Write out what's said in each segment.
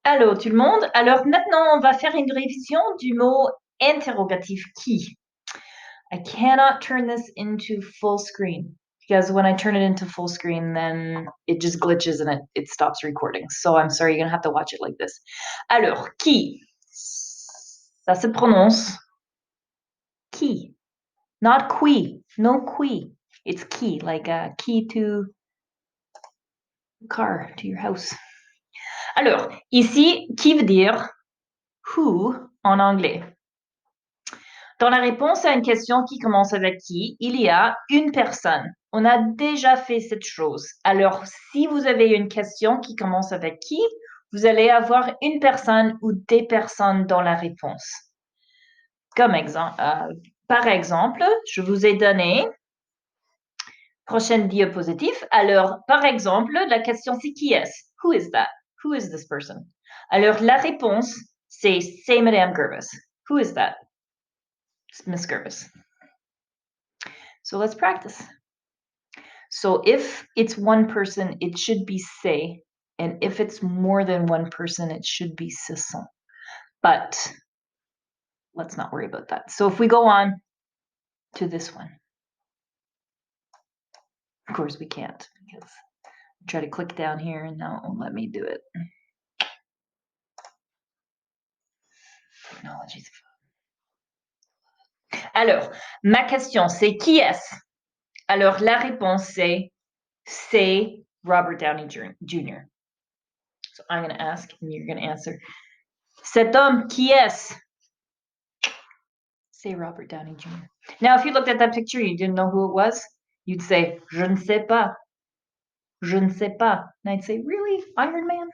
Allô tout le monde. Alors maintenant, on va faire une révision du mot interrogatif qui. I cannot turn this into full screen because when I turn it into full screen, then it just glitches and it stops recording. So I'm sorry, you're gonna have to watch it like this. Alors, qui? Ça se prononce qui. Not qui. No qui. It's key, like a key to car, to your house. Alors, ici, qui veut dire who en anglais. Dans la réponse à une question qui commence avec qui, il y a une personne. On a déjà fait cette chose. Alors, si vous avez une question qui commence avec qui, vous allez avoir une personne ou des personnes dans la réponse. Par exemple, je vous ai donné prochaine diapositive. Alors, par exemple, la question c'est qui est-ce? Who is that? Who is this person? Alors, la réponse c'est Madame Gervais. Who is that? It's Miss Gervais. So let's practice. So if it's one person, it should be c'est. And if it's more than one person, it should be ce sont. But let's not worry about that. So if we go on to this one, of course we can't because I try to click down here and now it won't let me do it. Technology's. Alors, ma question c'est qui est-ce? Alors la réponse c'est Robert Downey Jr. So I'm going to ask and you're going to answer. Cet homme qui est-ce? Say Robert Downey Jr. Now, if you looked at that picture, you didn't know who it was, you'd say, je ne sais pas. Je ne sais pas. And I'd say, really? Iron Man?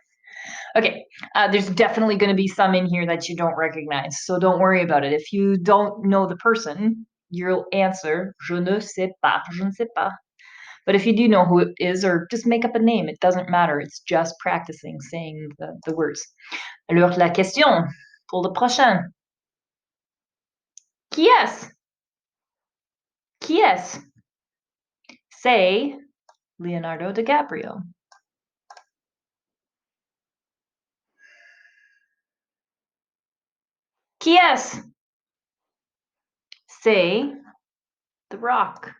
Okay, there's definitely going to be some in here that you don't recognize, so don't worry about it. If you don't know the person, you'll answer, je ne sais pas, je ne sais pas. But if you do know who it is, or just make up a name, it doesn't matter. It's just practicing saying the words. Alors, la question pour le prochain. Qui est-ce? Qui est-ce? Say Leonardo DiCaprio. Qui est-ce? Say The Rock.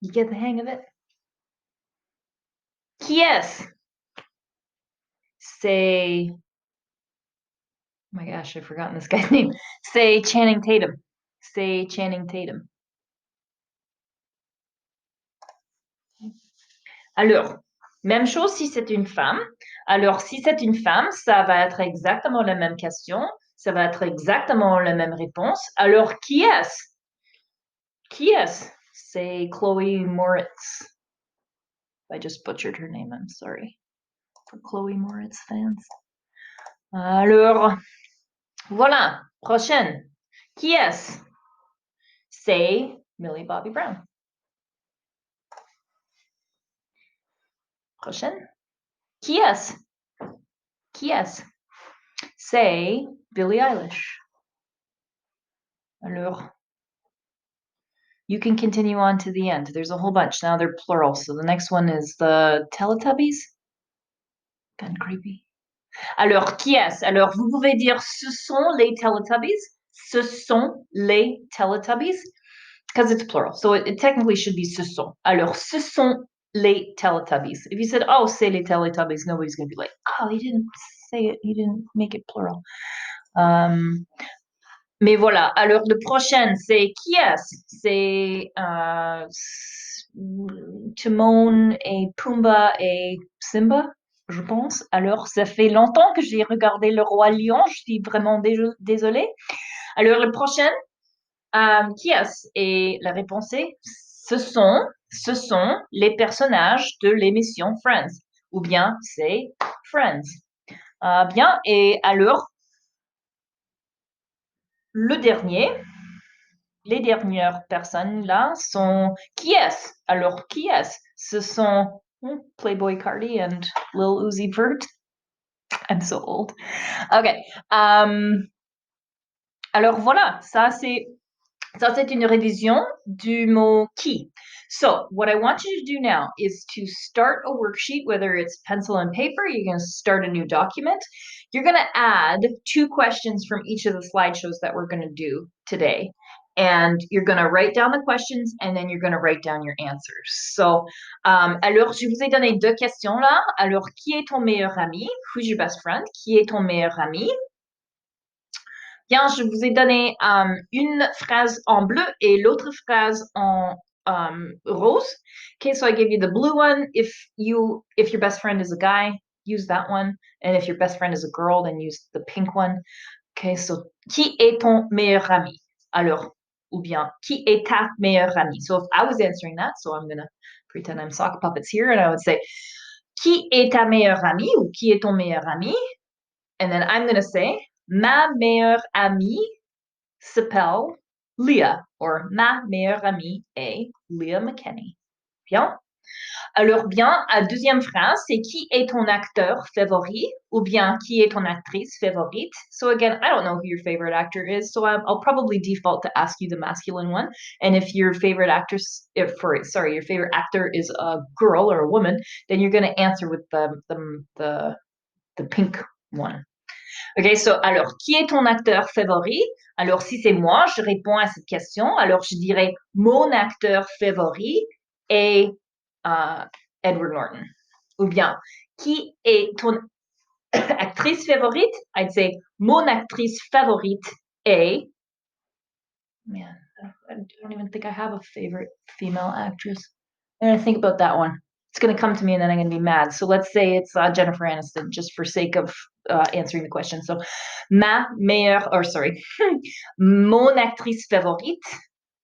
You get the hang of it? Qui est-ce? Say, oh my gosh, I've forgotten this guy's name. Say Channing Tatum. Say Channing Tatum. Alors, même chose si c'est une femme. Alors, si c'est une femme, ça va être exactement la même question. Ça va être exactement la même réponse. Alors, qui est-ce? Qui est-ce? C'est Chloe Moritz. I just butchered her name, I'm sorry. For Chloe Moritz fans. Alors, voilà. Prochaine. Qui est-ce? C'est Millie Bobby Brown. Prochaine. Qui est-ce? Qui est-ce? C'est Billie Eilish. Alors, you can continue on to the end. There's a whole bunch. Now they're plural. So the next one is the Teletubbies. Kind of creepy. Alors, qui est-ce? Alors, vous pouvez dire ce sont les Teletubbies. Ce sont les Teletubbies. Because it's plural. So it technically should be ce sont. Alors, ce sont les Teletubbies. If you said, oh, c'est les Teletubbies, nobody's going to be like, oh, he didn't say it. He didn't make it plural. Mais voilà. Alors, le prochain, c'est qui est-ce? C'est Timon et Pumba et Simba, je pense. Alors, ça fait longtemps que j'ai regardé Le Roi Lion. Je suis vraiment désolée. Alors, le prochain, qui est-ce? Et la réponse est ce sont les personnages de l'émission Friends. Ou bien c'est Friends. Bien, et alors, le dernier, les dernières personnes là sont qui est-ce? Alors, qui est-ce? Ce sont Playboy Cardi and Lil Uzi Vert. I'm so old. OK. Alors voilà, ça c'est une révision du mot qui. So what I want you to do now is to start a worksheet, whether it's pencil and paper, you're going to start a new document. You're going to add 2 questions from each of the slideshows that we're going to do today. And you're going to write down the questions and then you're going to write down your answers. So, alors, je vous ai donné 2 questions là. Alors, qui est ton meilleur ami? Who's your best friend? Qui est ton meilleur ami? Bien, je vous ai donné une phrase en bleu et l'autre phrase en rose. Okay, so I gave you the blue one. If your best friend is a guy, use that one. And if your best friend is a girl, then use the pink one. Okay, so qui est ton meilleur ami? Alors, ou bien, qui est ta meilleure amie? So if I was answering that, so I'm gonna pretend I'm sock puppets here, and I would say, qui est ta meilleure amie? Ou qui est ton meilleur ami? And then I'm gonna say, ma meilleure amie s'appelle Leah, or ma meilleure amie est Leah McKinney. Bien. Alors bien, la deuxième phrase, c'est qui est ton acteur favori, ou bien qui est ton actrice favorite. So again, I don't know who your favorite actor is, so I'll probably default to ask you the masculine one. And if your favorite actress, your favorite actor is a girl or a woman, then you're going to answer with the pink one. Ok, so, alors, qui est ton acteur favori? Alors, si c'est moi, je réponds à cette question. Alors, je dirais, mon acteur favori est Edward Norton. Ou bien, qui est ton actrice favorite? I'd say, mon actrice favorite est... Man, I don't even think I have a favorite female actress. I'm going to think about that one. It's going to come to me and then I'm going to be mad. So let's say it's Jennifer Aniston, just for sake of answering the question. So, mon actrice favorite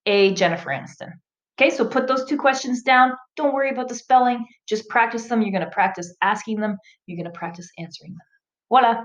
est Jennifer Aniston. Okay, so put those 2 questions down. Don't worry about the spelling. Just practice them. You're going to practice asking them. You're going to practice answering them. Voila.